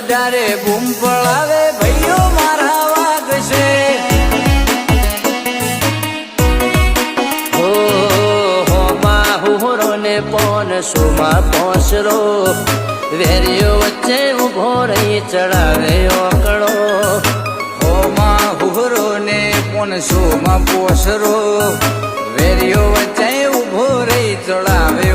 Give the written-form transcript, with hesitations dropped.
ત્યારે બૂમ પડાવે ભાઈઓ મારા વાગશે પોન સોમાં પોસરો વેરીઓ વચ્ચે ઉભો રહી ચડાવે ઓકળો હોમાં હુહરો ને પોન સોમાં પોસરો વેરીઓ વચ્ચે ઉભો રહી ચડાવે